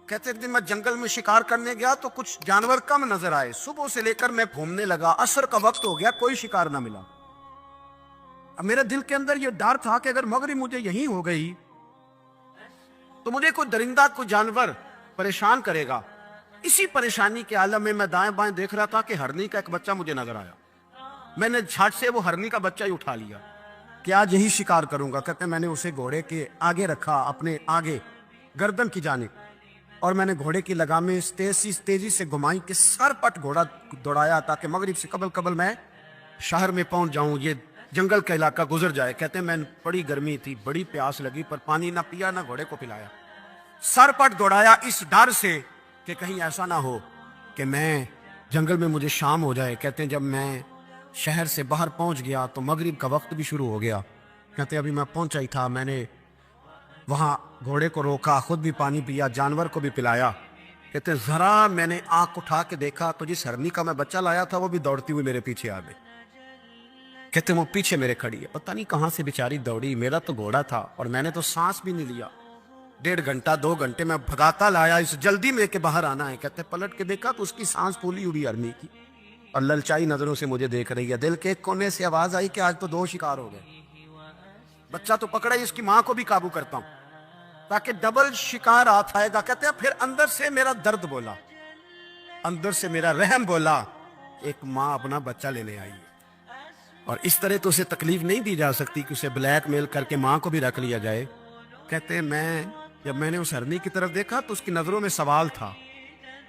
کہتے ایک دن میں جنگل میں شکار کرنے گیا تو کچھ جانور کم نظر آئے. صبح سے لے کر میں گھومنے لگا, عصر کا وقت ہو گیا, کوئی شکار نہ ملا. اب میرے دل کے اندر یہ ڈر تھا کہ اگر مغرب مجھے یہیں ہو گئی تو مجھے کوئی درندہ کوئی جانور پریشان کرے گا. اسی پریشانی کے عالم میں دائیں بائیں دیکھ رہا تھا کہ ہرنی کا ایک بچہ مجھے نظر آیا. میں نے جھٹ سے وہ ہرنی کا بچہ ہی اٹھا لیا کہ آج یہی شکار کروں گا. کہتے میں نے اسے گھوڑے کے آگے رکھا, اپنے آگے گردن کی جانب, اور میں نے گھوڑے کی لگامیں تیزی سے گھمائی کہ سر پٹ گھوڑا دوڑایا تاکہ مغرب سے قبل میں شہر میں پہنچ جاؤں, یہ جنگل کا علاقہ گزر جائے. کہتے ہیں میں بڑی گرمی تھی, بڑی پیاس لگی, پر پانی نہ پیا نہ گھوڑے کو پلایا. سر پٹ دوڑایا اس ڈر سے کہ کہیں ایسا نہ ہو کہ میں جنگل میں مجھے شام ہو جائے. کہتے ہیں جب میں شہر سے باہر پہنچ گیا تو مغرب کا وقت بھی شروع ہو گیا. کہتے ابھی میں پہنچا ہی تھا, میں نے وہاں گھوڑے کو روکا, خود بھی پانی پیا, جانور کو بھی پلایا. کہتے ذرا میں نے آنکھ اٹھا کے دیکھا تو جس ہرنی کا میں بچہ لایا تھا وہ بھی دوڑتی ہوئی میرے پیچھے آ گئی. کہتے وہ پیچھے میرے کھڑی ہے, پتہ نہیں کہاں سے بیچاری دوڑی. میرا تو گھوڑا تھا اور میں نے تو سانس بھی نہیں لیا. 1.5 گھنٹہ 2 گھنٹے میں بھگاتا لایا اس جلدی میں کہ باہر آنا ہے. کہتے پلٹ کے دیکھا تو اس کی سانس پھولی ہوئی ہرنی کی اور للچائی نظروں سے مجھے دیکھ رہی ہے. دل کے ایک کونے سے آواز آئی کہ آج تو 2 شکار ہو گئے. بچہ تو پکڑا ہی, اس کی ماں کو بھی قابو کرتا ہوں تاکہ ڈبل شکار آتا ہے گا. کہتے ہیں پھر اندر سے میرا درد بولا, اندر سے میرا رحم بولا, ایک ماں اپنا بچہ لینے آئی ہے اور اس طرح تو اسے تکلیف نہیں دی جا سکتی کہ اسے بلیک میل کر کے ماں کو بھی رکھ لیا جائے. کہتے ہیں جب میں نے اس ہرنی کی طرف دیکھا تو اس کی نظروں میں سوال تھا,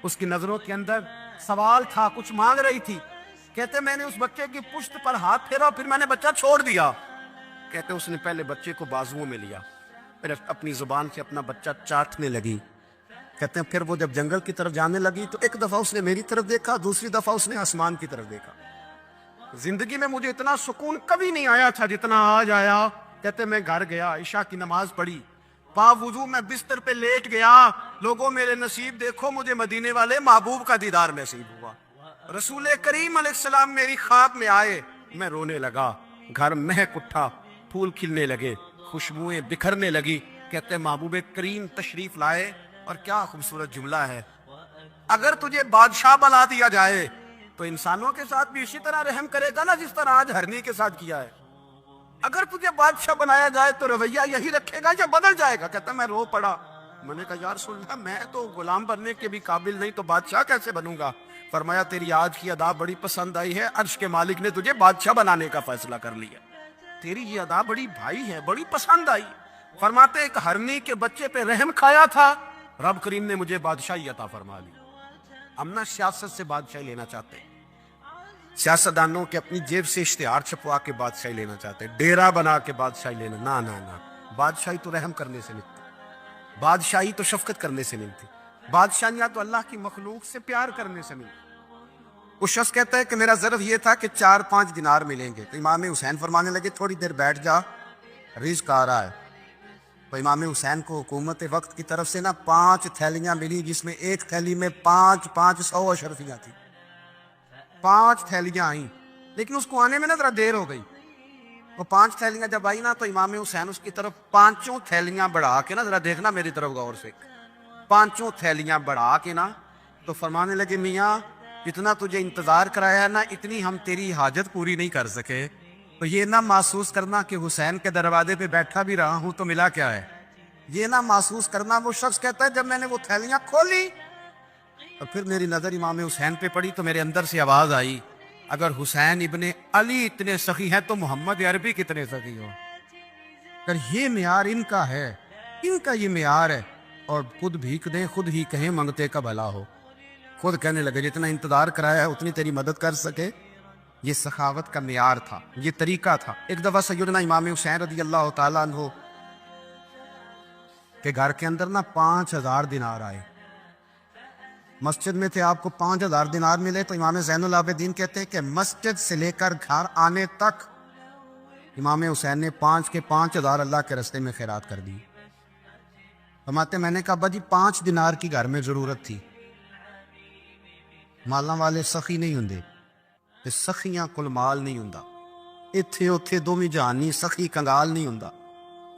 اس کی نظروں کے اندر سوال تھا, کچھ مانگ رہی تھی. کہتے میں نے اس بچے کی پشت پر ہاتھ پھیرا, پھر میں نے بچہ چھوڑ دیا. کہتے اس نے پہلے بچے کو بازوؤں میں لیا, پھر اپنی زبان سے اپنا بچہ چاٹنے لگی. کہتے ہیں پھر وہ جب جنگل کی طرف جانے لگی تو ایک دفعہ اس نے میری طرف دیکھا, دوسری دفعہ اس نے آسمان کی طرف دیکھا. زندگی میں مجھے اتنا سکون کبھی نہیں آیا تھا جتنا آج آیا. کہتے میں گھر گیا, عشاء کی نماز پڑھی, باوضو میں بستر پہ لیٹ گیا. لوگوں میرے نصیب دیکھو, مجھے مدینے والے محبوب کا دیدار نصیب ہوا. رسول کریم علیہ السلام میری خواب میں آئے, میں رونے لگا. گھر مہک اٹھا, پھول کھلنے لگے, خوشبوئیں بکھرنے لگی. کہتے محبوب کریم تشریف لائے, اور کیا خوبصورت جملہ ہے, اگر تجھے بادشاہ بنا دیا جائے تو انسانوں کے ساتھ بھی اسی طرح رحم کرے گا نا جس طرح آج ہرنی کے ساتھ کیا ہے. اگر تجھے بادشاہ بنایا جائے تو رویہ یہی رکھے گا یا بدل جائے گا. کہتا میں رو پڑا, میں نے کہا یا رسول اللہ میں تو غلام بننے کے بھی قابل نہیں, تو بادشاہ کیسے بنوں گا. فرمایا تیری آج کی ادا بڑی پسند آئی ہے, عرش کے مالک نے تجھے بادشاہ بنانے کا فیصلہ کر لیا. تیری یہ ادا بڑی بھائی ہے, بڑی پسند آئی. فرماتے ایک ہرنی کے بچے پہ رحم کھایا تھا, رب کریم نے مجھے بادشاہی عطا فرما لی. ہم نہ سیاست سے بادشاہی لینا چاہتے, سیاستدانوں کے اپنی جیب سے اشتہار چھپوا کے بادشاہی لینا چاہتے, ڈیرا بنا کے بادشاہی لینا. نہ بادشاہی تو رحم کرنے سے ملتی, بادشاہی تو شفقت کرنے سے ملتی, بادشاہیاں تو اللہ کی مخلوق سے پیار کرنے سے ملتی. وہ شخص کہتا ہے کہ میرا ظرف یہ تھا کہ 4-5 دینار ملیں گے. تو امام حسین فرمانے لگے تھوڑی دیر بیٹھ جا, رزق آ رہا ہے. تو امام حسین کو حکومت وقت کی طرف سے 5 تھیلیاں ملی, جس میں ایک تھیلی میں 500 اشرفیاں تھیں. 5 تھیلیاں آئیں, لیکن اس کو آنے میں ذرا دیر ہو گئی. وہ 5 تھیلیاں جب آئی تو امام حسین اس کی طرف 5 تھیلیاں بڑھا کے ذرا دیکھنا میری طرف غور سے, 5 تھیلیاں بڑھا کے تو فرمانے لگے میاں جتنا تجھے انتظار کرایا ہے اتنی ہم تیری حاجت پوری نہیں کر سکے. تو یہ نہ محسوس کرنا کہ حسین کے دروازے پہ بیٹھا بھی رہا ہوں تو ملا کیا ہے. یہ نہ محسوس کرنا. وہ شخص کہتا ہے جب میں نے وہ تھیلیاں کھولی تو پھر میری نظر امام حسین پہ پڑی تو میرے اندر سے آواز آئی, اگر حسین ابن علی اتنے سخی ہیں تو محمد عربی کتنے سخی ہو. اگر یہ معیار ان کا ہے, ان کا یہ معیار ہے, اور خود بھیک دیں خود ہی کہیں منگتے کا بھلا ہو. خود کہنے لگے جتنا انتظار کرایا ہے اتنی تیری مدد کر سکے. یہ سخاوت کا معیار تھا, یہ طریقہ تھا. ایک دفعہ سیدنا امام حسین رضی اللہ تعالیٰ عنہ کے گھر کے اندر 5000 دینار آئے. مسجد میں تھے, آپ کو 5000 دینار ملے. تو امام زین العابدین کہتے ہیں کہ مسجد سے لے کر گھر آنے تک امام حسین نے 5 کے 5000 اللہ کے راستے میں خیرات کر دی. فرماتے میں نے کہا ابا جی 5 دینار کی گھر میں ضرورت تھی, مالاں والے سخی نہیں ہوندے تے سخیاں کل مال نہیں ہوندا. ایتھے اوتھے دوویں جہانی سخی کنگال نہیں ہوندا.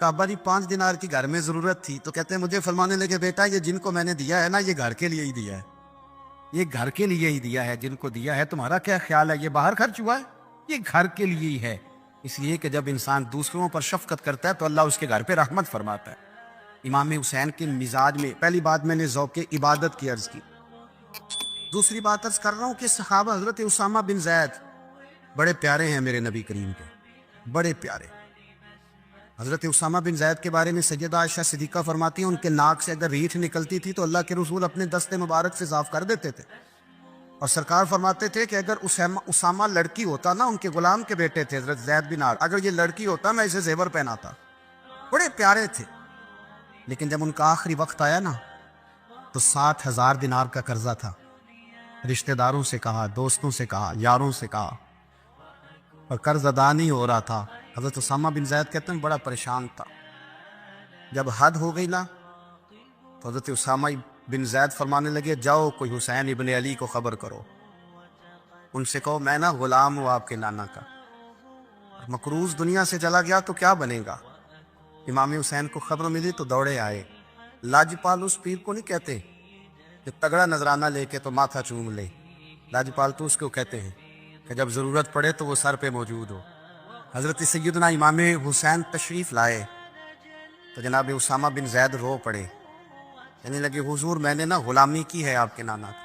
کہا ابا جی 5 دینار کی گھر میں ضرورت تھی، تو کہتے ہیں مجھے فرمانے لگے بیٹا یہ جن کو میں نے دیا ہے نا یہ گھر کے لیے ہی دیا ہے، یہ گھر کے لیے ہی دیا ہے، جن کو دیا ہے تمہارا کیا خیال ہے، یہ باہر خرچ ہوا ہے، یہ گھر کے لیے ہی ہے۔ اس لیے کہ جب انسان دوسروں پر شفقت کرتا ہے تو اللہ اس کے گھر پہ رحمت فرماتا ہے۔ امام حسین کے مزاج میں پہلی بات میں نے ذوق عبادت کی عرض کی، دوسری بات عرض کر رہا ہوں کہ صحابہ حضرت اسامہ بن زید بڑے پیارے ہیں میرے نبی کریم کے، بڑے پیارے۔ حضرت اسامہ بن زید کے بارے میں سیدہ عائشہ صدیقہ فرماتی ہیں ان کے ناک سے اگر ریٹھ نکلتی تھی تو اللہ کے رسول اپنے دست مبارک سے صاف کر دیتے تھے، اور سرکار فرماتے تھے کہ اگر اسامہ لڑکی ہوتا نا، ان کے غلام کے بیٹے تھے حضرت زید بن عامر، اگر یہ لڑکی ہوتا میں اسے زیور پہناتا۔ بڑے پیارے تھے، لیکن جب ان کا آخری وقت آیا نا تو 60,000 دینار کا قرضہ تھا، رشتہ داروں سے کہا، دوستوں سے کہا، یاروں سے کہا، اور قرض ادا نہیں ہو رہا تھا۔ حضرت اسامہ بن زید کہتے ہیں بڑا پریشان تھا۔ جب حد ہو گئی نا تو حضرت اسامہ بن زید فرمانے لگے جاؤ کوئی حسین ابن علی کو خبر کرو، ان سے کہو میں نا غلام ہوں آپ کے نانا کا، مقروض دنیا سے چلا گیا تو کیا بنے گا۔ امام حسین کو خبر ملی تو دوڑے آئے۔ لاجپال اس پیر کو نہیں کہتے کہ تگڑا نذرانہ لے کے تو ماتھا چوم لے، لاجپال تو اس کو کہتے ہیں کہ جب ضرورت پڑے تو وہ سر پہ موجود ہو۔ حضرت سیدنا امام حسین تشریف لائے تو جناب اسامہ بن زید رو پڑے، کہنے لگے حضور میں نے نا غلامی کی ہے آپ کے نانا کی،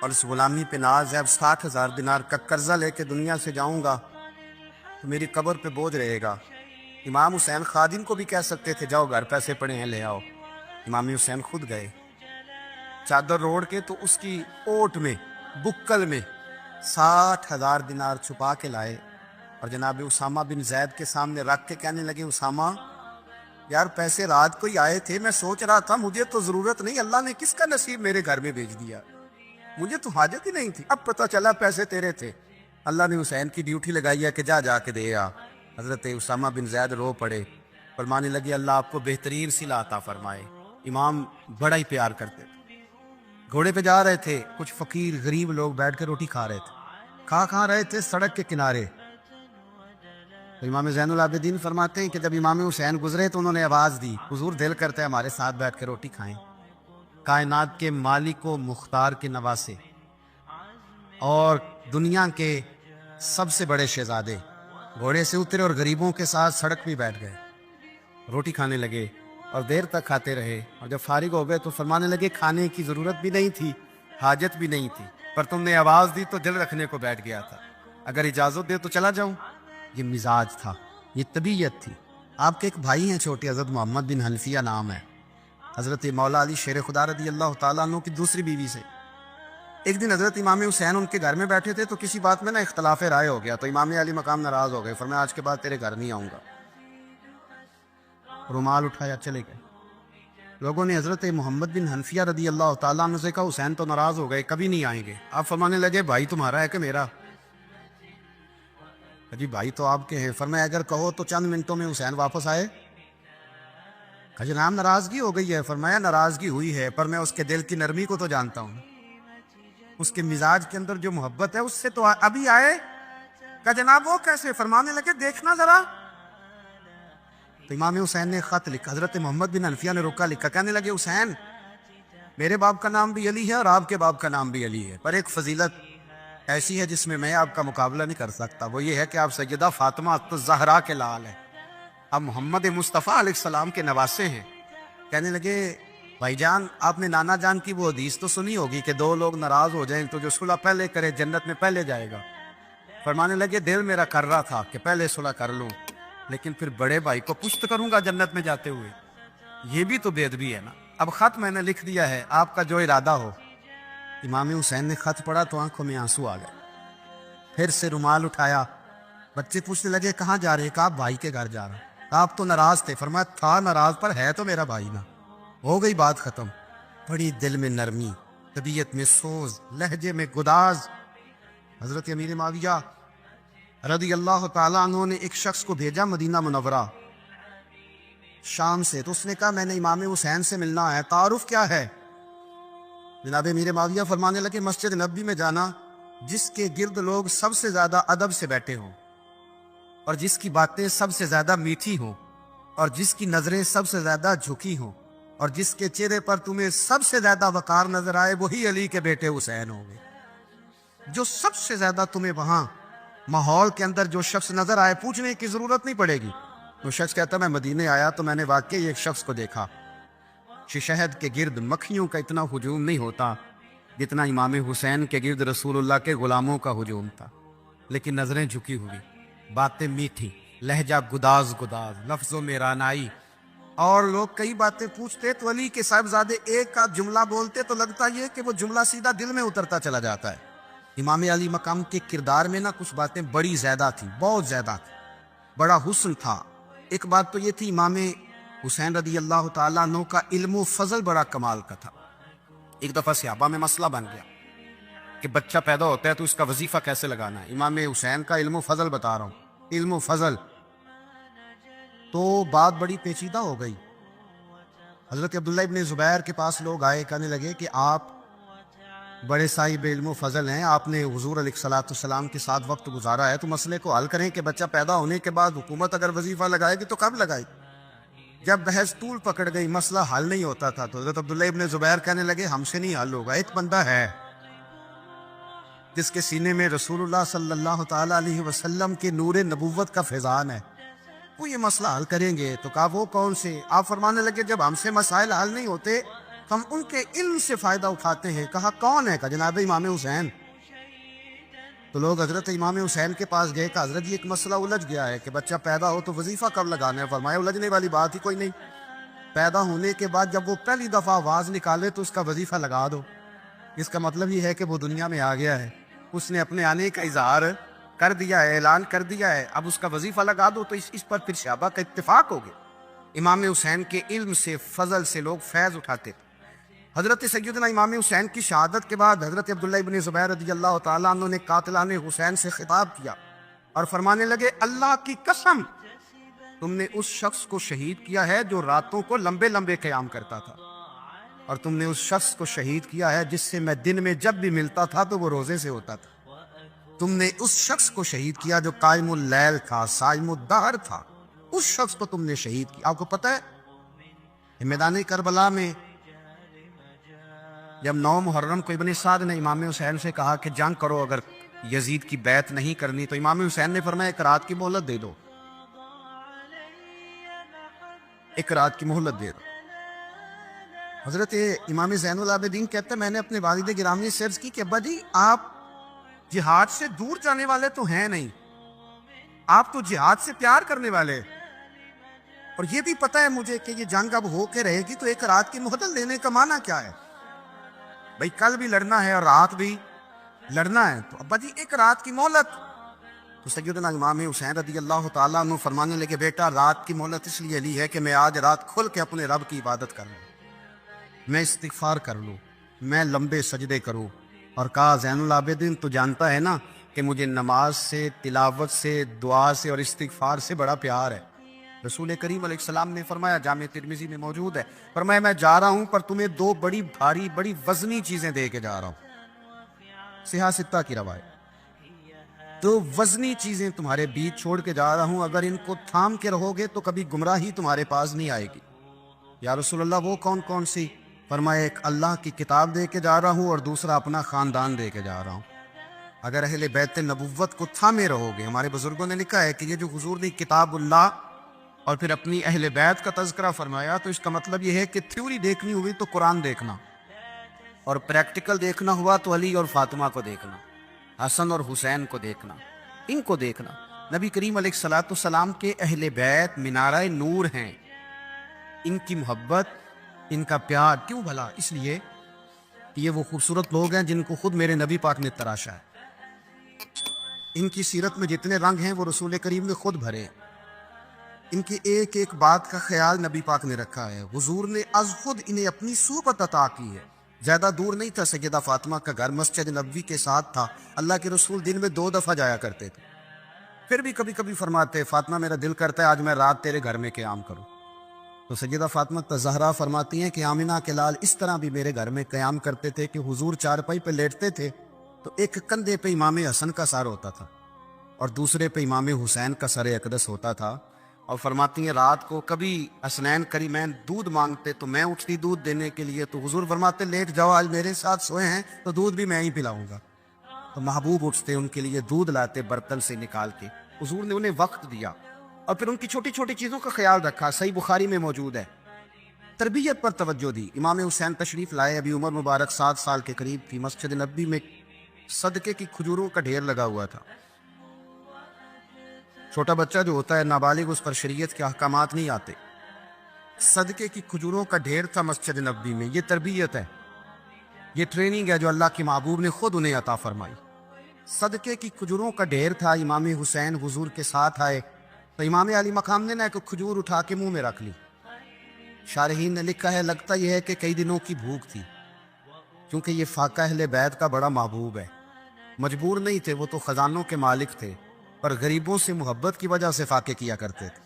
اور اس غلامی پہ ناز ہے، اب 60,000 دینار کا قرضہ لے کے دنیا سے جاؤں گا تو میری قبر پہ بوجھ رہے گا۔ امام حسین خادم کو بھی کہہ سکتے تھے جاؤ گھر پیسے پڑے ہیں لے آؤ، امام حسین خود گئے، چادر روڑ کے تو اس کی اوٹ میں بکل میں 60,000 دینار چھپا کے لائے، اور جناب اسامہ بن زید کے سامنے رکھ کے کہنے لگے اسامہ یار پیسے رات کو ہی آئے تھے، میں سوچ رہا تھا مجھے تو ضرورت نہیں، اللہ نے کس کا نصیب میرے گھر میں بھیج دیا، مجھے تو حاجت ہی نہیں تھی، اب پتہ چلا پیسے تیرے تھے، اللہ نے حسین کی ڈیوٹی لگائی ہے کہ جا کے دے آ۔ حضرت اسامہ بن زید رو پڑے، فرمانے لگے اللہ آپ کو بہترین صلہ عطا فرمائے۔ امام بڑا ہی پیار کرتے تھے، گھوڑے پہ جا رہے تھے، کچھ فقیر غریب لوگ بیٹھ کے روٹی کھا رہے تھے، کھا رہے تھے سڑک کے کنارے، تو امام زین العابدین فرماتے ہیں کہ جب امام حسین گزرے تو انہوں نے آواز دی حضور دل کرتا ہے ہمارے ساتھ بیٹھ کے روٹی کھائیں، کائنات کے مالک و مختار کے نواسے اور دنیا کے سب سے بڑے شہزادے گھوڑے سے اترے اور غریبوں کے ساتھ سڑک پہ بیٹھ گئے، روٹی کھانے لگے اور دیر تک کھاتے رہے، اور جب فارغ ہو گئے تو فرمانے لگے کھانے کی ضرورت بھی نہیں تھی، حاجت بھی نہیں تھی، پر تم نے آواز دی تو دل رکھنے کو بیٹھ گیا تھا، اگر اجازت دے تو چلا جاؤں۔ یہ مزاج تھا، یہ طبیعت تھی۔ آپ کے ایک بھائی ہیں چھوٹے حضرت محمد بن حنفیہ نام ہے، حضرت مولا علی شیر خدا رضی اللہ تعالیٰ عنہ کی دوسری بیوی سے۔ ایک دن حضرت امام حسین ان کے گھر میں بیٹھے تھے تو کسی بات میں نا اختلاف رائے ہو گیا، تو امام علی مقام ناراض ہو گئے، فرمایا آج کے بعد تیرے گھر نہیں آؤں گا، رومال اٹھایا چلے گئے۔ لوگوں نے حضرت محمد بن حنفیہ رضی اللہ تعالیٰ عنہ سے کہا حسین تو ناراض ہو گئے، کبھی نہیں آئیں گے۔ آپ فرمانے لگے بھائی تمہارا ہے کہ میرا؟ جی بھائی تو آپ کے ہیں۔ فرمایا اگر کہو تو چند منٹوں میں حسین واپس آئے؟ کہا جناب ناراضگی ہو گئی ہے۔ فرمایا ناراضگی ہوئی ہے پر میں اس کے دل کی نرمی کو تو جانتا ہوں، اس کے مزاج کے اندر جو محبت ہے اس سے تو ابھی آئے۔ کہا جناب وہ کیسے؟ فرمانے لگے دیکھنا ذرا۔ تو امام حسین نے خط لکھا، حضرت محمد بن حنفیہ نے رکا لکھا، کہنے لگے حسین میرے باپ کا نام بھی علی ہے اور آپ کے باپ کا نام بھی علی ہے، پر ایک فضیلت ایسی ہے جس میں میں آپ کا مقابلہ نہیں کر سکتا، وہ یہ ہے کہ آپ سیدہ فاطمہ الزہرا کے لال ہیں، آپ محمد مصطفیٰ علیہ السلام کے نواسے ہیں۔ کہنے لگے بھائی جان آپ نے نانا جان کی وہ حدیث تو سنی ہوگی کہ دو لوگ ناراض ہو جائیں تو جو صلح پہلے کرے جنت میں پہلے جائے گا۔ فرمانے لگے دل میرا کر رہا تھا کہ پہلے صلح کر لوں، لیکن پھر بڑے بھائی کو پشت کروں گا جنت میں جاتے ہوئے، یہ بھی تو بے ادبی ہے نا۔ اب خط میں نے لکھ دیا ہے، آپ کا جو ارادہ ہو۔ امام حسین نے خط پڑھا تو آنکھوں میں آنسو آ گئے، پھر سے رومال اٹھایا، بچے پوچھنے لگے کہاں جا رہے؟ کہا بھائی کے گھر جا رہا۔ آپ تو ناراض تھے۔ فرمایا تھا ناراض پر ہے تو میرا بھائی نا، ہو گئی بات ختم۔ بڑی دل میں نرمی، طبیعت میں سوز، لہجے میں گداز۔ حضرت امیر معاویہ رضی اللہ تعالیٰ عنہ نے ایک شخص کو بھیجا مدینہ منورہ شام سے، تو اس نے کہا میں نے امام حسین سے ملنا ہے، تعارف کیا ہے؟ جناب امیر معاویہ فرمانے لگے مسجد نبوی میں جانا جس کے گرد لوگ سب سے زیادہ ادب سے بیٹھے ہوں، اور جس کی باتیں سب سے زیادہ میٹھی ہوں اور جس کی نظریں سب سے زیادہ جھکی ہوں اور جس کے چہرے پر تمہیں سب سے زیادہ وقار نظر آئے وہی علی کے بیٹے حسین ہوں گے. جو سب سے زیادہ تمہیں وہاں ماحول کے اندر جو شخص نظر آئے پوچھنے کی ضرورت نہیں پڑے گی. وہ شخص کہتا میں مدینے آیا تو میں نے واقعی ایک شخص کو دیکھا, شہد کے گرد مکھیوں کا اتنا ہجوم نہیں ہوتا جتنا امام حسین کے گرد رسول اللہ کے غلاموں کا ہجوم تھا, لیکن نظریں جھکی ہوئی, باتیں میٹھی, لہجہ گداز گداز, لفظوں میں رانائی. اور لوگ کئی باتیں پوچھتے تو علی کے صاحبزادے ایک کا جملہ بولتے تو لگتا یہ کہ وہ جملہ سیدھا دل میں اترتا چلا جاتا ہے. امام علی مقام کے کردار میں نا کچھ باتیں بڑی زیادہ تھیں, بہت زیادہ تھیں, بڑا حسن تھا. ایک بات تو یہ تھی امام حسین رضی اللہ تعالیٰ عنہ کا علم و فضل بڑا کمال کا تھا. ایک دفعہ صحابہ میں مسئلہ بن گیا کہ بچہ پیدا ہوتا ہے تو اس کا وظیفہ کیسے لگانا ہے. امام حسین کا علم و فضل بتا رہا ہوں, علم و فضل. تو بات بڑی پیچیدہ ہو گئی. حضرت عبداللہ ابن زبیر کے پاس لوگ آئے, کہنے لگے کہ آپ بڑے صاحب علم و فضل ہیں, آپ نے حضور علیہ الصلوۃ والسلام کے ساتھ وقت گزارا ہے, تو مسئلے کو حل کریں کہ بچہ پیدا ہونے کے بعد حکومت اگر وظیفہ لگائے گی تو کب لگائے گی. جب بحث طول پکڑ گئی, مسئلہ حل نہیں ہوتا تھا, تو حضرت عبداللہ ابن زبیر کہنے لگے ہم سے نہیں حل ہوگا. ایک بندہ ہے جس کے سینے میں رسول اللہ صلی اللہ تعالیٰ علیہ وسلم کے نور نبوت کا فیضان ہے, وہ یہ مسئلہ حل کریں گے. تو کہا وہ کون سے؟ آپ فرمانے لگے جب ہم سے مسائل حل نہیں ہوتے تو ہم ان کے علم سے فائدہ اٹھاتے ہیں. کہا کون ہے؟ کہا جناب امام حسین. تو لوگ حضرت امام حسین کے پاس گئے, کہ حضرت یہ ایک مسئلہ الجھ گیا ہے کہ بچہ پیدا ہو تو وظیفہ کب لگانا ہے. فرمایا الجھنے والی بات ہی کوئی نہیں, پیدا ہونے کے بعد جب وہ پہلی دفعہ آواز نکالے تو اس کا وظیفہ لگا دو. اس کا مطلب یہ ہے کہ وہ دنیا میں آ گیا ہے, اس نے اپنے آنے کا اظہار کر دیا ہے, اعلان کر دیا ہے, اب اس کا وظیفہ لگا دو. تو اس پر پھر صحابہ کا اتفاق ہو گیا. امام حسین کے علم سے فضل سے لوگ فیض اٹھاتے تھے. حضرت سیدنا امام حسین کی شہادت کے بعد حضرت عبداللہ ابن زبیر رضی اللہ تعالیٰ عنہ نے قاتلان حسین سے خطاب کیا اور فرمانے لگے اللہ کی قسم تم نے اس شخص کو شہید کیا ہے جو راتوں کو لمبے لمبے قیام کرتا تھا, اور تم نے اس شخص کو شہید کیا ہے جس سے میں دن میں جب بھی ملتا تھا تو وہ روزے سے ہوتا تھا. تم نے اس شخص کو شہید کیا جو قائم اللیل تھا, صائم الدہر تھا, اس شخص کو تم نے شہید کیا. آپ کو پتہ ہے میدان کربلا میں جب 9 محرم کو ابن سعد نے امام حسین سے کہا کہ جنگ کرو, اگر یزید کی بیعت نہیں کرنی, تو امام حسین نے فرمایا ایک رات کی مہلت دے دو, ایک رات کی مہلت دے دو. حضرت امام زین العابدین کہتے ہیں میں نے اپنے والد گرامی سے عرض کی کہ ابا جی آپ جہاد سے دور جانے والے تو ہیں نہیں, آپ تو جہاد سے پیار کرنے والے, اور یہ بھی پتہ ہے مجھے کہ یہ جنگ اب ہو کے رہے گی, تو ایک رات کی مہلت لینے کا معنی کیا ہے؟ بھئی کل بھی لڑنا ہے اور رات بھی لڑنا ہے, تو ابا جی ایک رات کی مہلت. تو سیدنا امام حسین رضی اللہ تعالیٰ عنہ فرمانے لگے بیٹا رات کی مہلت اس لیے لی ہے کہ میں آج رات کھل کے اپنے رب کی عبادت کر لوں, میں استغفار کر لوں, میں لمبے سجدے کروں. اور کہا زین العابدین تو جانتا ہے نا کہ مجھے نماز سے, تلاوت سے, دعا سے اور استغفار سے بڑا پیار ہے. رسول کریم علیہ السلام نے فرمایا, جامع ترمذی میں موجود ہے, فرمایا میں جا رہا ہوں پر تمہیں 2 بڑی بھاری بڑی وزنی چیزیں دے کے جا رہا ہوں. صحیح 6 کی روایت, 2 وزنی چیزیں تمہارے بیچ چھوڑ کے جا رہا ہوں, اگر ان کو تھام کے رہو گے تو کبھی گمراہی تمہارے پاس نہیں آئے گی. یا رسول اللہ وہ کون کون سی؟ فرمایا ایک اللہ کی کتاب دے کے جا رہا ہوں اور دوسرا اپنا خاندان دے کے جا رہا ہوں. اگر اہل بیت نبوت کو تھامے رہو گے, ہمارے بزرگوں نے لکھا ہے کہ یہ جو حضور نے کتاب اللہ اور پھر اپنی اہل بیت کا تذکرہ فرمایا, تو اس کا مطلب یہ ہے کہ تھیوری دیکھنی ہوئی تو قرآن دیکھنا, اور پریکٹیکل دیکھنا ہوا تو علی اور فاطمہ کو دیکھنا, حسن اور حسین کو دیکھنا, ان کو دیکھنا. نبی کریم علیہ الصلوۃ والسلام کے اہل بیت منارہ نور ہیں, ان کی محبت, ان کا پیار. کیوں بھلا؟ اس لیے کہ یہ وہ خوبصورت لوگ ہیں جن کو خود میرے نبی پاک نے تراشا ہے. ان کی سیرت میں جتنے رنگ ہیں وہ رسول کریم نے خود بھرے. ان کی ایک ایک بات کا خیال نبی پاک نے رکھا ہے. حضور نے از خود انہیں اپنی صحبت عطا کی ہے. زیادہ دور نہیں تھا سیدہ فاطمہ کا گھر, مسجد نبوی کے ساتھ تھا. اللہ کے رسول دن میں 2 دفعہ جایا کرتے تھے. پھر بھی کبھی کبھی فرماتے فاطمہ میرا دل کرتا ہے آج میں رات تیرے گھر میں قیام کروں. تو سیدہ فاطمہ الزہرا فرماتی ہیں کہ آمنہ کے لال اس طرح بھی میرے گھر میں قیام کرتے تھے کہ حضور چارپائی پہ لیٹتے تھے تو ایک کندھے پہ امام حسن کا سار ہوتا تھا اور دوسرے پہ امام حسین کا سر اقدس ہوتا تھا، اور فرماتی ہیں رات کو کبھی حسنین کریمین دودھ مانگتے تو میں اٹھتی دودھ دینے کے لیے، تو حضور فرماتے لیٹ جاؤ، آج میرے ساتھ سوئے ہیں تو دودھ بھی میں ہی پلاؤں گا۔ تو محبوب اٹھتے ان کے لیے دودھ لاتے برتن سے نکال کے، حضور نے انہیں وقت دیا اور پھر ان کی چھوٹی چھوٹی چیزوں کا خیال رکھا۔ صحیح بخاری میں موجود ہے، تربیت پر توجہ دی۔ امام حسین تشریف لائے، ابھی عمر مبارک 7 سال کے قریب تھی، مسجد نبوی میں صدقے کی کھجوروں کا ڈھیر لگا ہوا تھا۔ چھوٹا بچہ جو ہوتا ہے نابالغ، اس پر شریعت کے احکامات نہیں آتے۔ صدقے کی کھجوروں کا ڈھیر تھا مسجد نبوی میں۔ یہ تربیت ہے، یہ ٹریننگ ہے جو اللہ کے محبوب نے خود انہیں عطا فرمائی۔ صدقے کی کھجوروں کا ڈھیر تھا، امام حسین حضور کے ساتھ آئے تو امام علی مقام نے ایک کھجور اٹھا کے منہ میں رکھ لی۔ شارحین نے لکھا ہے لگتا یہ ہے کہ کئی دنوں کی بھوک تھی، کیونکہ یہ فاقہ اہل بیت کا بڑا محبوب ہے۔ مجبور نہیں تھے، وہ تو خزانوں کے مالک تھے، پر غریبوں سے محبت کی وجہ سے فاقے کیا کرتے تھے۔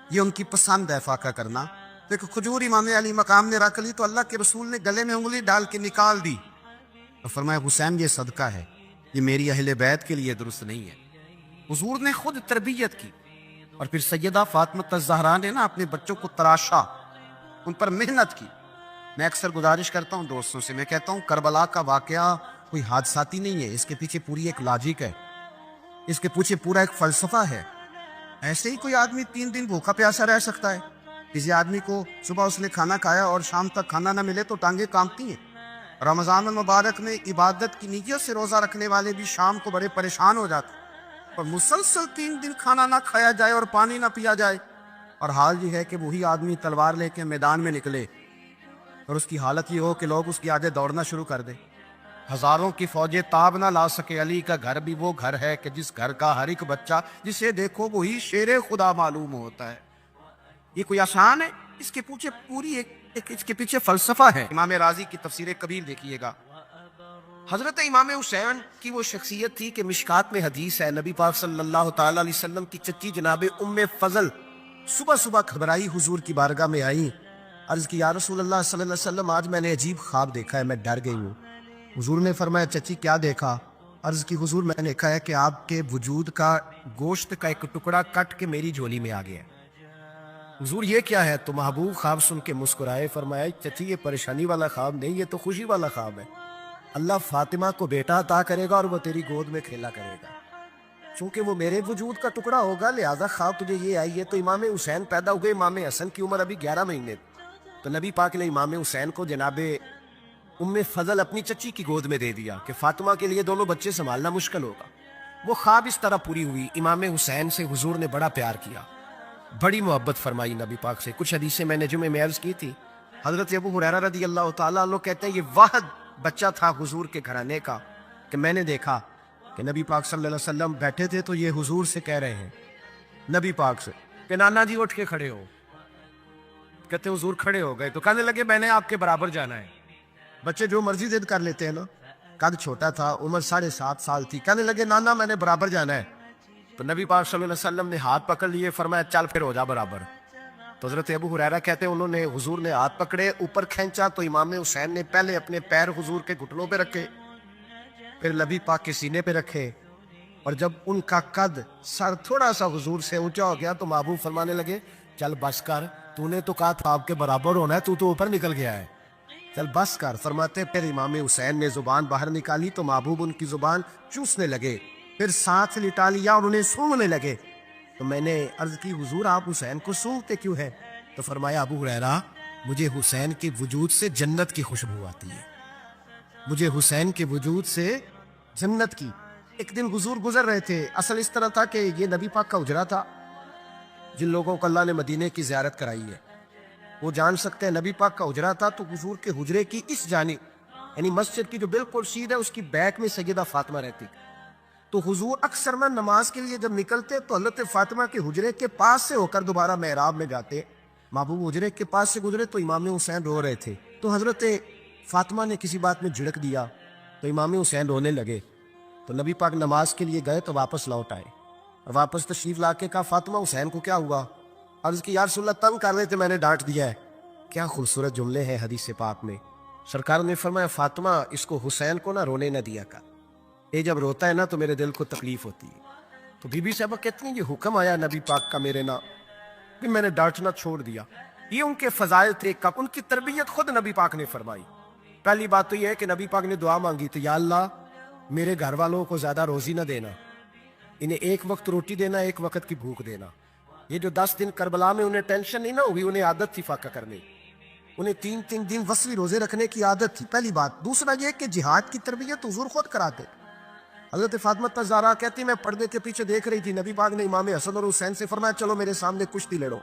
یہ ان کی پسند ہے فاقہ کرنا۔ تو ایک کھجور امام علی مقام نے رکھ لی تو اللہ کے رسول نے گلے میں انگلی ڈال کے نکال دی اور فرمایا حسین یہ صدقہ ہے، یہ میری اہل بیت کے لیے درست نہیں ہے۔ حضور نے خود تربیت کی، اور پھر سیدہ فاطمہ الزہرا نے نا اپنے بچوں کو تراشا، ان پر محنت کی۔ میں اکثر گزارش کرتا ہوں دوستوں سے، میں کہتا ہوں کربلا کا واقعہ کوئی حادثاتی نہیں ہے، اس کے پیچھے پوری ایک لاجک ہے، اس کے پیچھے پورا ایک فلسفہ ہے۔ ایسے ہی کوئی آدمی 3 دن بھوکا پیاسا رہ سکتا ہے؟ کسی آدمی کو صبح اس نے کھانا کھایا اور شام تک کھانا نہ ملے تو ٹانگیں کانپتی ہیں۔ رمضان المبارک میں عبادت کی نیت سے روزہ رکھنے والے بھی شام کو بڑے پریشان ہو جاتے ہیں، اور مسلسل 3 دن کھانا نہ کھایا جائے اور پانی نہ پیا جائے، اور حال یہ ہے کہ وہی آدمی تلوار لے کے میدان میں نکلے اور اس کی حالت یہ ہو کہ لوگ اس کے آگے دوڑنا شروع کر دیں۔ ہزاروں کی فوجیں تاب نہ لا سکے، علی کا گھر بھی وہ گھر ہے کہ جس گھر کا ہر ایک بچہ جسے دیکھو وہی شیر خدا معلوم ہوتا ہے۔ یہ کوئی آسان ہے؟ اس کے پیچھے پوری اس کے پیچھے فلسفہ ہے۔ امام راضی کی تفسیر کبیر دیکھیے گا، حضرت امام حسین کی وہ شخصیت تھی کہ مشکات میں حدیث ہے، نبی پاک صلی اللہ تعالی علیہ وسلم کی چچی جناب ام فضل صبح صبح گھبرائی حضور کی بارگاہ میں آئی، عرض کی یا رسول اللہ صلی اللہ علیہ وسلم آج میں نے عجیب خواب دیکھا ہے، میں ڈر گئی ہوں۔ حضور نے فرمایا چچی کیا دیکھا؟ عرض کی حضور میں نے دیکھا ہے کہ آپ کے وجود کا گوشت کا ایک ٹکڑا کٹ کے میری جھولی میں آ گیا ہے۔ حضور یہ کیا ہے؟ تو محبوب خواب سن کے مسکرائے، فرمایا چچی یہ پریشانی والا خواب نہیں، یہ تو خوشی والا خواب ہے۔ اللہ فاطمہ کو بیٹا عطا کرے گا اور وہ تیری گود میں کھیلا کرے گا، چونکہ وہ میرے وجود کا ٹکڑا ہوگا لہذا خواب تجھے یہ آئی ہے۔ تو امام حسین پیدا ہوئے، امام حسن کی عمر ابھی 11 مہینے، تو نبی پاک نے امام حسین کو جناب ام فضل اپنی چچی کی گود میں دے دیا کہ فاطمہ کے لیے دونوں بچے سنبھالنا مشکل ہوگا۔ وہ خواب اس طرح پوری ہوئی۔ امام حسین سے حضور نے بڑا پیار کیا، بڑی محبت فرمائی نبی پاک سے۔ کچھ حدیثیں میں نے جمعے میں عرض کی تھی، حضرت ابو ہریرہ رضی اللہ تعالیٰ عنہ کہتے ہیں یہ واحد بچہ تھا حضور کے گھرانے کا کہ میں نے دیکھا کہ نبی پاک صلی اللہ علیہ وسلم بیٹھے تھے تو یہ حضور سے کہہ رہے ہیں، نبی پاک سے کہ نانا جی اٹھ کے کھڑے ہو۔ کہتے ہیں حضور کھڑے ہو گئے تو کہنے لگے میں نے آپ کے برابر جانا ہے۔ بچے جو مرضی ضد کر لیتے ہیں نا، قد چھوٹا تھا، عمر 7.5 سال تھی، کہنے لگے نانا میں نے برابر جانا ہے۔ تو نبی پاک صلی اللہ علیہ وسلم نے ہاتھ پکڑ لیے، فرمایا چل پھر ہو جا برابر۔ تو حضرت ابو ہریرہ کہتے ہیں انہوں نے حضور نے ہاتھ پکڑے، اوپر کھینچا تو امام حسین نے پہلے اپنے پیر حضور کے گھٹنوں پہ رکھے، پھر نبی پاک کے سینے پہ رکھے، اور جب ان کا قد سر تھوڑا سا حضور سے اونچا ہو گیا تو محبوب فرمانے لگے چل بس کر، تو نے تو کہا تھا آپ کے برابر ہونا ہے، تو اوپر نکل گیا ہے، چل بس کر۔ فرماتے پھر امام حسین نے زبان باہر نکالی تو محبوب ان کی زبان چوسنے لگے، پھر ساتھ لٹا لیا اور انہیں سونگنے لگے۔ تو میں نے عرض کی حضور آپ حسین کو سونگتے کیوں ہیں؟ تو فرمایا ابو ہریرہ مجھے حسین کے وجود سے جنت کی خوشبو آتی ہے، مجھے حسین کے وجود سے جنت کی۔ ایک دن حضور گزر رہے تھے، اصل اس طرح تھا کہ یہ نبی پاک کا حجرہ تھا، جن لوگوں کو اللہ نے مدینے کی زیارت کرائی ہے وہ جان سکتے ہیں نبی پاک کا حجرہ تھا۔ تو حضور کے حجرے کی اس جانب یعنی مسجد کی جو بالکل سیدھ ہے اس کی بیک میں سیدہ فاطمہ رہتی، تو حضور اکثر میں نماز کے لیے جب نکلتے تو حضرت فاطمہ کے حجرے کے پاس سے ہو کر دوبارہ محراب میں جاتے۔ محبوب حجرے کے پاس سے گزرے تو امام حسین رو رہے تھے، تو حضرت فاطمہ نے کسی بات میں جھڑک دیا تو امام حسین رونے لگے، تو نبی پاک نماز کے لیے گئے تو واپس لوٹ آئے، اور واپس تشریف لا کے کہا فاطمہ حسین کو کیا ہوا؟ عرض کی یا رسول اللہ تنگ کر رہے تھے میں نے ڈانٹ دیا ہے۔ کیا خوبصورت جملے ہیں حدیث پاک میں۔ سرکار نے فرمایا فاطمہ اس کو حسین کو نہ رونے نہ دیا کر، یہ جب روتا ہے نا تو میرے دل کو تکلیف ہوتی ہے۔ تو بی بی صاحبہ کہتی ہیں یہ حکم آیا نبی پاک کا میرے نا کہ میں نے ڈانٹنا چھوڑ دیا. یہ ان کے فضائل تھے, کب ان کی تربیت خود نبی پاک نے فرمائی. پہلی بات تو یہ ہے کہ نبی پاک نے دعا مانگی تھی, یا اللہ میرے گھر والوں کو زیادہ روزی نہ دینا, انہیں ایک وقت روٹی دینا, ایک وقت کی بھوک دینا. یہ جو 10 دن کربلا میں انہیں ٹینشن نہیں نہ ہوئی, انہیں عادت تھی فاقہ کرنے, انہیں 3 دن وصلی روزے رکھنے کی عادت تھی, پہلی بات. دوسرا یہ کہ جہاد کی تربیت حضور خود کراتے. حضرت فاطمہ زہرا کہتی میں پردے کے پیچھے دیکھ رہی تھی, نبی پاک نے امام حسن اور حسین سے فرمایا چلو میرے سامنے کشتی لڑو.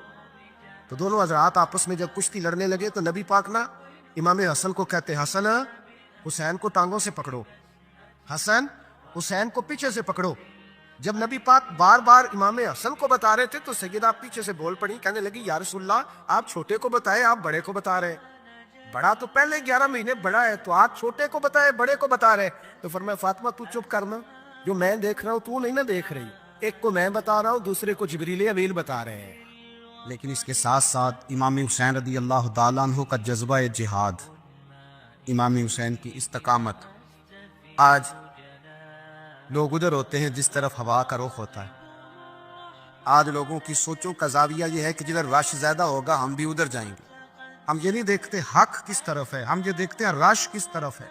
تو دونوں حضرات آپس میں جب کشتی لڑنے لگے تو نبی پاک نا امام حسن کو کہتے, حسن حسین کو ٹانگوں سے پکڑو, حسن حسین کو پیچھے سے پکڑو. جب نبی پاک بار بار امام حسن کو بتا رہے تھے تو سیدہ پیچھے سے بول پڑی, کہنے لگی یا رسول اللہ آپ چھوٹے کو بتائے, آپ بڑے کو بتا رہے. بڑا تو پہلے 11 مہینے بڑا ہے, تو آپ چھوٹے کو بتائے بڑے کو بتا رہے. تو فرمایا فاطمہ تو چپ کرنا, جو میں دیکھ رہا ہوں تو نہیں نہ دیکھ رہی, ایک کو میں بتا رہا ہوں دوسرے کو جبریل امین بتا رہے ہیں. لیکن اس کے ساتھ ساتھ امام حسین رضی اللہ تعالیٰ عنہ کا جذبہ جہاد, امام حسین کی استقامت. آج لوگ ادھر ہوتے ہیں جس طرف ہوا کا رخ ہوتا ہے. آج لوگوں کی سوچوں کا زاویہ یہ ہے کہ جدھر رش زیادہ ہوگا ہم بھی ادھر جائیں گے. ہم یہ نہیں دیکھتے حق کس طرف ہے, ہم یہ دیکھتے ہیں رش کس طرف ہے.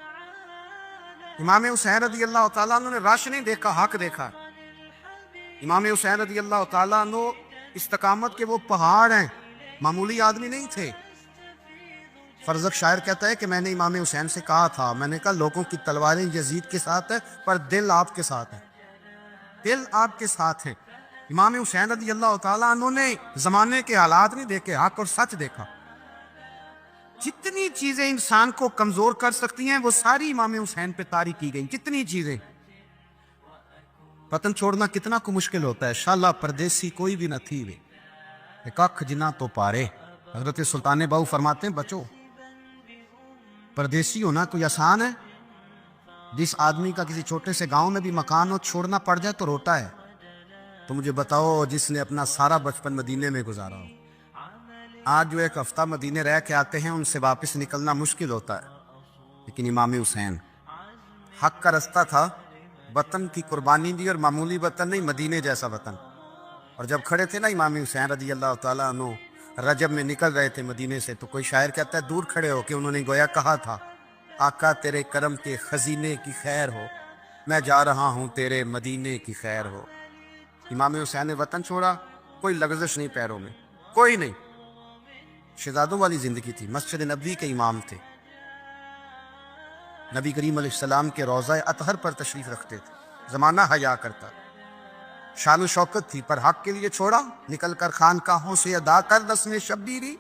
امام حسین رضی اللہ تعالیٰ عنہ نے رش نہیں دیکھا, حق دیکھا. امام حسین رضی اللہ تعالیٰ عنہ استقامت کے وہ پہاڑ ہیں, معمولی آدمی نہیں تھے. فرزق شاعر کہتا ہے کہ میں نے امام حسین سے کہا تھا, میں نے کہا لوگوں کی تلواریں یزید کے ساتھ ہیں پر دل آپ کے ساتھ ہے, دل آپ کے ساتھ ہے. امام حسین رضی اللہ تعالیٰ عنہ نے زمانے کے حالات نہیں دیکھے, حق اور سچ دیکھا. جتنی چیزیں انسان کو کمزور کر سکتی ہیں وہ ساری امام حسین پہ طاری کی گئی. جتنی چیزیں, وطن چھوڑنا کتنا کو مشکل ہوتا ہے. شالا پردیسی کوئی بھی نہ تھی وے, ایک اکھ جنا تو پارے. حضرت سلطان باؤ فرماتے ہیں بچو پردیسی ہونا کوئی آسان ہے؟ جس آدمی کا کسی چھوٹے سے گاؤں میں بھی مکان ہو چھوڑنا پڑ جائے تو روتا ہے. تو مجھے بتاؤ جس نے اپنا سارا بچپن مدینے میں گزارا ہو, آج جو ایک ہفتہ مدینے رہ کے آتے ہیں ان سے واپس نکلنا مشکل ہوتا ہے. لیکن امام حسین حق کا رستہ تھا, وطن کی قربانی دی, اور معمولی وطن نہیں, مدینے جیسا وطن. اور جب کھڑے تھے نا امام حسین رضی اللہ تعالیٰ عنہ رجب میں نکل رہے تھے مدینے سے, تو کوئی شاعر کہتا ہے دور کھڑے ہو کہ انہوں نے گویا کہا تھا آقا تیرے کرم کے خزینے کی خیر ہو, میں جا رہا ہوں تیرے مدینے کی خیر ہو. امام حسین نے وطن چھوڑا, کوئی لغزش نہیں پیروں میں, کوئی نہیں. شہزادوں والی زندگی تھی, مسجد نبوی کے امام تھے, نبی کریم علیہ السلام کے روضہ اطہر پر تشریف رکھتے تھے, زمانہ حیا کرتا. شان و شوکت تھی پر حق کے لیے چھوڑا, نکل کر خانقاہوں سے ادا کر رسم شبیری.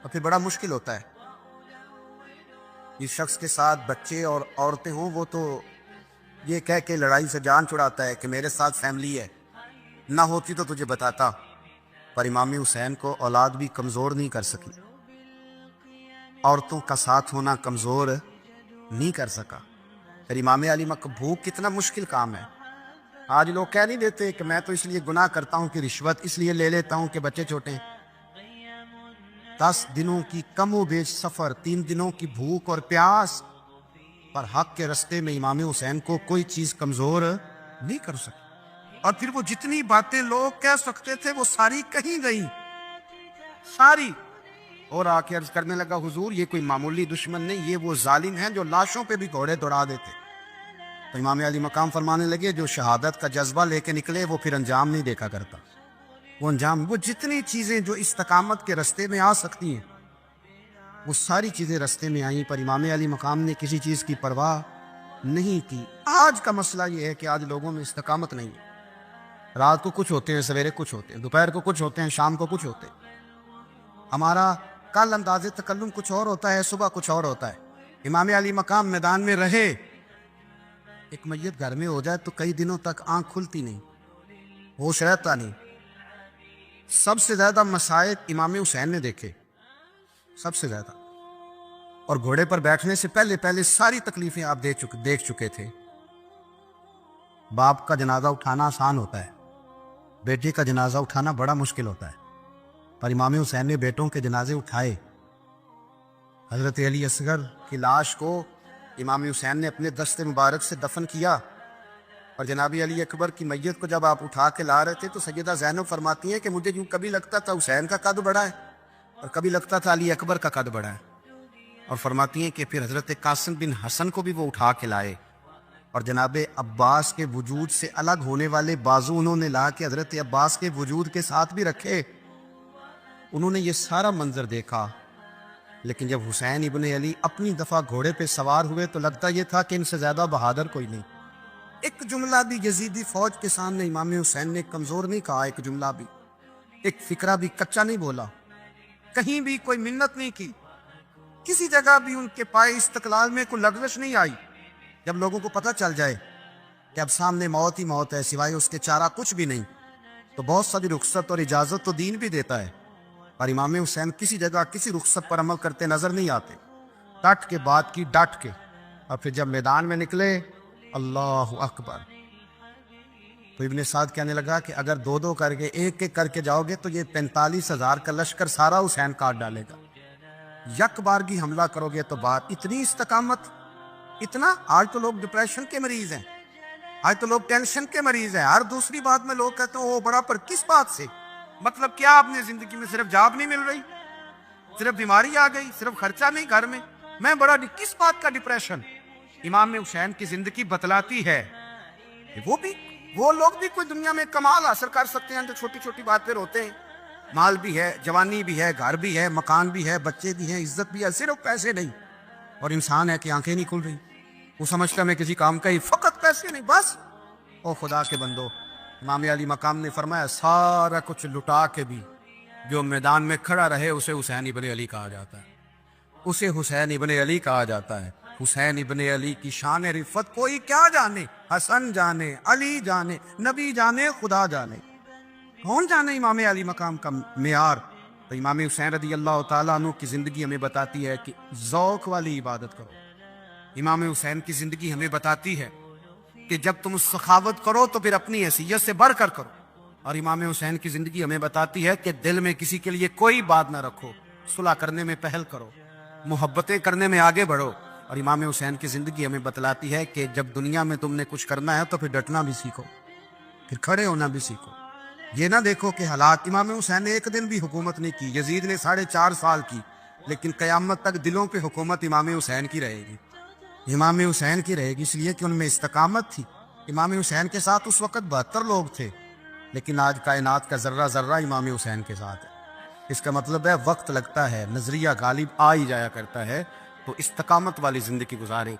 اور پھر بڑا مشکل ہوتا ہے. جس شخص کے ساتھ بچے اور عورتیں ہوں وہ تو یہ کہہ کے لڑائی سے جان چھڑاتا ہے کہ میرے ساتھ فیملی ہے, نہ ہوتی تو تجھے بتاتا. پر امام حسین کو اولاد بھی کمزور نہیں کر سکی, عورتوں کا ساتھ ہونا کمزور نہیں کر سکا. پھر امام علی مقبوق کتنا مشکل کام ہے. آج لوگ کہہ نہیں دیتے کہ میں تو اس لیے گناہ کرتا ہوں کہ رشوت اس لیے لے لیتا ہوں کہ بچے چھوٹے ہیں. 10 دنوں کی کم و بیش سفر, 3 دنوں کی بھوک اور پیاس, پر حق کے رستے میں امام حسین کو کوئی چیز کمزور نہیں کر سکی. اور پھر وہ جتنی باتیں لوگ کہہ سکتے تھے وہ ساری کہیں گئی, ساری. اور آ کے عرض کرنے لگا حضور یہ کوئی معمولی دشمن نہیں, یہ وہ ظالم ہیں جو لاشوں پہ بھی گھوڑے دوڑا دیتے. تو امام علی مقام فرمانے لگے جو شہادت کا جذبہ لے کے نکلے وہ پھر انجام نہیں دیکھا کرتا. وہ انجام, وہ جتنی چیزیں جو استقامت کے رستے میں آ سکتی ہیں وہ ساری چیزیں رستے میں آئیں, پر امام علی مقام نے کسی چیز کی پرواہ نہیں کی. آج کا مسئلہ یہ ہے کہ آج لوگوں میں استقامت نہیں ہے. رات کو کچھ ہوتے ہیں, سویرے کچھ ہوتے ہیں, دوپہر کو کچھ ہوتے ہیں, شام کو کچھ ہوتے ہیں. ہمارا کل انداز تکلم کچھ اور ہوتا ہے, صبح کچھ اور ہوتا ہے. امام علی مقام میدان میں رہے, ایک میت گھر میں ہو جائے تو کئی دنوں تک آنکھ کھلتی نہیں, ہوش رہتا نہیں. سب سے زیادہ مسائل امام حسین نے دیکھے, سب سے زیادہ. اور گھوڑے پر بیٹھنے سے پہلے ساری تکلیفیں آپ دیکھ چکے تھے. باپ کا جنازہ اٹھانا آسان ہوتا ہے, بیٹے کا جنازہ اٹھانا بڑا مشکل ہوتا ہے. پر امام حسین نے بیٹوں کے جنازے اٹھائے. حضرت علی اصغر کی لاش کو امام حسین نے اپنے دست مبارک سے دفن کیا. اور جناب علی اکبر کی میت کو جب آپ اٹھا کے لا رہے تھے تو سیدہ زینب فرماتی ہیں کہ مجھے یوں کبھی لگتا تھا حسین کا قد بڑا ہے اور کبھی لگتا تھا علی اکبر کا قد بڑا ہے، اور فرماتی ہیں کہ پھر حضرت قاسم بن حسن کو بھی وہ اٹھا کے لائے، اور جناب عباس کے وجود سے الگ ہونے والے بازو انہوں نے لا کے حضرت عباس کے وجود کے ساتھ بھی رکھے۔ انہوں نے یہ سارا منظر دیکھا، لیکن جب حسین ابن علی اپنی دفعہ گھوڑے پہ سوار ہوئے تو لگتا یہ تھا کہ ان سے زیادہ بہادر کوئی نہیں۔ ایک جملہ بھی یزیدی فوج کے سامنے امام حسین نے کمزور نہیں کہا، ایک جملہ بھی، ایک فکرہ بھی کچا نہیں بولا، کہیں بھی کوئی منت نہیں کی، کسی جگہ بھی ان کے پائے استقلال میں کوئی لغزش نہیں آئی۔ جب لوگوں کو پتہ چل جائے کہ اب سامنے موت ہی موت ہے، سوائے اس کے چارہ کچھ بھی نہیں، تو بہت ساری رخصت اور اجازت تو دین بھی دیتا ہے، اور امام حسین کسی جگہ کسی رخصت پر عمل کرتے نظر نہیں آتے، ڈٹ کے بات کی ڈٹ کے، اور پھر جب میدان میں نکلے اللہ اکبر، تو ابن سعد کہنے لگا کہ اگر دو دو کر کے ایک ایک کر کے جاؤ گے تو یہ 45,000 کا لشکر سارا حسین کاٹ ڈالے گا، یک بارگی حملہ کرو گے تو بات اتنی استقامت، اتنا۔ آج تو لوگ ڈپریشن کے مریض ہیں، آج تو لوگ ٹینشن کے مریض ہیں، ہر دوسری بات میں لوگ کہتے ہیں او بڑا، پر کس بات سے؟ مطلب کیا آپ نے زندگی میں صرف جاب نہیں مل رہی، صرف بیماری آ گئی، صرف خرچہ نہیں گھر میں بڑا، کس بات کا ڈپریشن؟ امام حسین کی زندگی بتلاتی ہے وہ لوگ بھی کوئی دنیا میں کمال حاصل کر سکتے ہیں جو چھوٹی چھوٹی بات پہ روتے ہیں، مال بھی ہے، جوانی بھی ہے، گھر بھی ہے، مکان بھی ہے، بچے بھی ہیں، عزت بھی ہے، صرف پیسے نہیں، اور انسان ہے کہ آنکھیں نہیں کھل رہی، وہ سمجھتا میں کسی کام کا ہی، فقط پیسے نہیں بس۔ او خدا کے بندو، امام علی مقام نے فرمایا سارا کچھ لٹا کے بھی جو میدان میں کھڑا رہے اسے حسین ابن علی کہا جاتا ہے، اسے حسین ابن علی کہا جاتا ہے۔ حسین ابن علی کی شان رفت کوئی کیا جانے، حسن جانے، علی جانے، نبی جانے، خدا جانے، کون جانے امام علی مقام کا معیار۔ تو امام حسین رضی اللہ تعالیٰ عنہ کی زندگی ہمیں بتاتی ہے کہ ذوق والی عبادت کرو۔ امام حسین کی زندگی ہمیں بتاتی ہے کہ جب تم سخاوت کرو تو پھر اپنی حیثیت سے بڑھ کر کرو، اور امام حسین کی زندگی ہمیں بتاتی ہے کہ دل میں کسی کے لیے کوئی بات نہ رکھو، صلح کرنے میں پہل کرو، محبتیں کرنے میں آگے بڑھو۔ اور امام حسین کی زندگی ہمیں بتلاتی ہے کہ جب دنیا میں تم نے کچھ کرنا ہے تو پھر ڈٹنا بھی سیکھو، پھر کھڑے ہونا بھی سیکھو۔ یہ نہ دیکھو کہ حالات، امام حسین نے ایک دن بھی حکومت نہیں کی، یزید نے 4.5 سال کی، لیکن قیامت تک دلوں پہ حکومت امام حسین کی رہے گی، امام حسین کی رہے گی، اس لیے کہ ان میں استقامت تھی۔ امام حسین کے ساتھ اس وقت 72 لوگ تھے، لیکن آج کائنات کا ذرہ ذرہ امام حسین کے ساتھ ہے۔ اس کا مطلب ہے وقت لگتا ہے، نظریہ غالب آ ہی جایا کرتا ہے، تو استقامت والی زندگی گزاریں۔